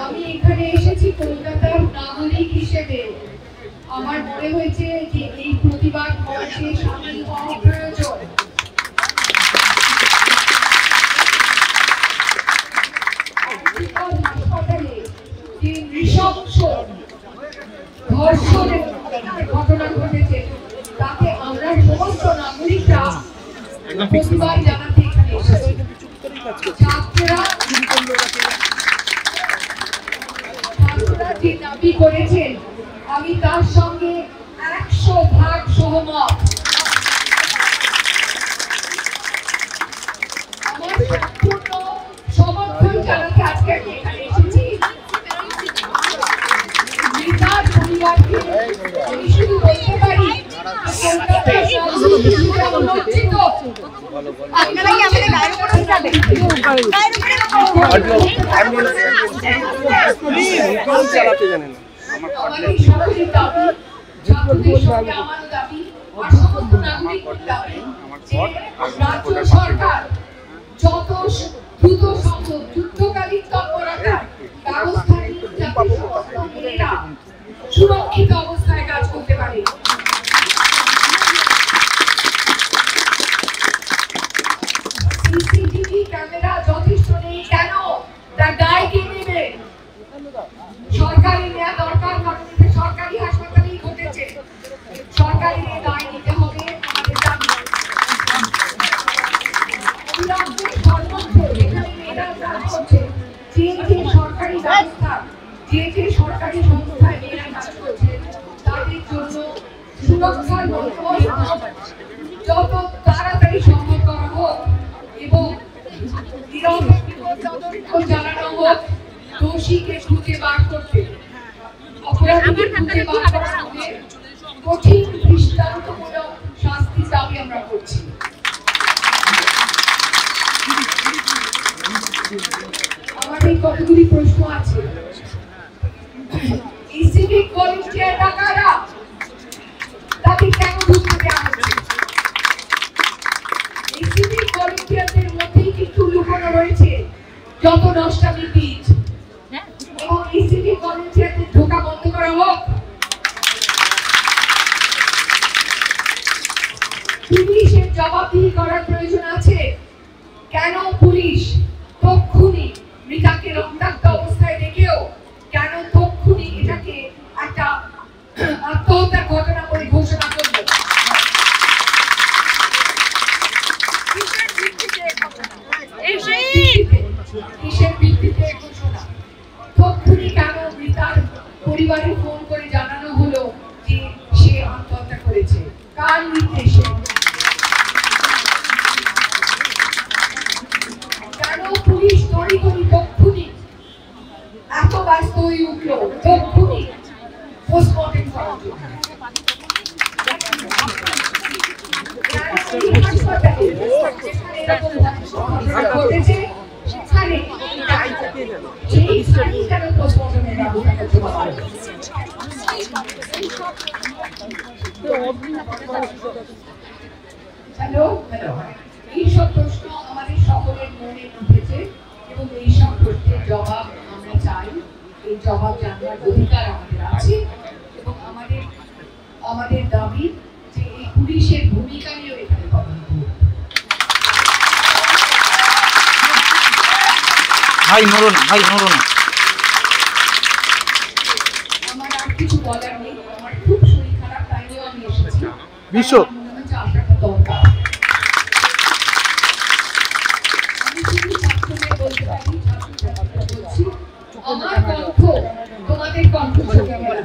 আমি এখানে এসেছি কলকাতার নাগরিক হিসেবে। আমার মনে হয়েছে যে এই প্রতিবাদ মঞ্চে সামিল হওয়া প্রয়োজন। হাসপাতালে যে নৃশংস ধর্ষণের ঘটনা ঘটেছে তাতে আমরা সমস্ত নাগরিকরা প্রতিবাদ জানাতে এখানে এসেছি। ছাত্ররা যে দাবি করেছেন আমি তার সঙ্গে 100% সহমত। আমার সম্পূর্ণ সমর্থন জানাতে আজকে আমি এখানে এসেছি। মৃতার পরিবারকে আমি শুধু বলতে পারি আপনারা কি আমাদের গায়ের উপরে যাবেন? গায়ের উপরে চালাতে জানেন আমাদের সকলের দাবি, ছাত্রদের সঙ্গে আমার দাবি, আর সমস্ত নাগরিকের দাবি যে রাজ্য সরকার যত দ্রুত সম্ভব যুদ্ধকালীন তৎপরতার ব্যবস্থা নিয়ে যাতে সমস্ত মেয়েরা সুরক্ষিত অবস্থায় কাজ করতে পারে। সিসিটিভি ক্যামেরা যথেষ্ট নেই কেন? তার দায় কে নেবে? সরকারি নেওয়া দরকার, কারণ এটা সরকারি হাসপাতালেই ঘটেছে। সরকারি দায় নিতে হবে আমাদের দাবি। অবিলম্বে সর্বত্র যেখানে মেয়েরা কাজ করছে, যে যে সরকারি ব্যবস্থা, যে যে সরকারি সংস্থায় মেয়েরা কাজ করছে তাদের জন্য সুরক্ষার বন্দোবস্ত যত তাড়াতাড়ি সম্ভব করা হোক এবং জানানো হোক দোষীকে খুঁজে বার করতে, অপরাধীকে খুঁজে বার করার জন্য কঠিন দৃষ্টান্তমূলক শাস্তির দাবি আমরা করছি। আমাদের কতগুলি প্রশ্ন আছে। এই সিভিক ভলান্টিয়াররা কারা? তাকে কেন ঢুকতে দেওয়া হচ্ছে? এই সিভিক ভলান্টিয়ারদের মধ্যেই কিন্তু লুকানো রয়েছে যত নষ্টামি বীজ, এবং এই সিভিক ভলান্টিয়ারদের ঢোকা বন্ধ করা হোক। পুলিশের জবাবদিহি করার প্রয়োজন আছে। কেন পুলিশ তক্ষুনি মৃতাকে রক্তাক্ত অবস্থায় দেখেও কেন তক্ষুনি এটাকে একটা আত্মহত্যার ঘটনা বলে ঘোষণা করল? কিসের ভিত্তিতে ঘোষণা? তক্ষুনি কেন মৃতার পরিবারে ফোন করে জানানো হলো যে সে আত্মহত্যা করেছে? কার নির্দেশে? কেন পুলিশ তড়িঘড়ি তক্ষুনি এত ব্যস্ত হয়ে উঠলো তক্ষুনি পোস্টমর্টেম করার জন্য? ঘটেছে সেখানে কেন পোস্টমর্টেমের ব্যবস্থা করতে পারে? হ্যালো হ্যালো, এইসব প্রশ্ন আমাদের সকলের মনে উঠেছে এবং এইসব প্রশ্নের জবাব আমরা চাই। এই জবাব জানার অধিকার আমাদের আছে এবং আমাদের দাবি যে এই পুলিশের ভূমিকা নিয়েও এখানে কথা বলবো। ভাই নড়ো না, ভাই নড়ো না। আমার আর কিছু বলার নেই। আমার খুব শরীর খারাপ, তাই নিয়েও আমি এসেছি। বিশ্ব আসাটা দরকার। আমি শুধু ছাত্রদের বলতে পারি, ছাত্রছাত্রীরা বলছি, আমার কণ্ঠ তোমাদের কণ্ঠের সঙ্গে মেলে।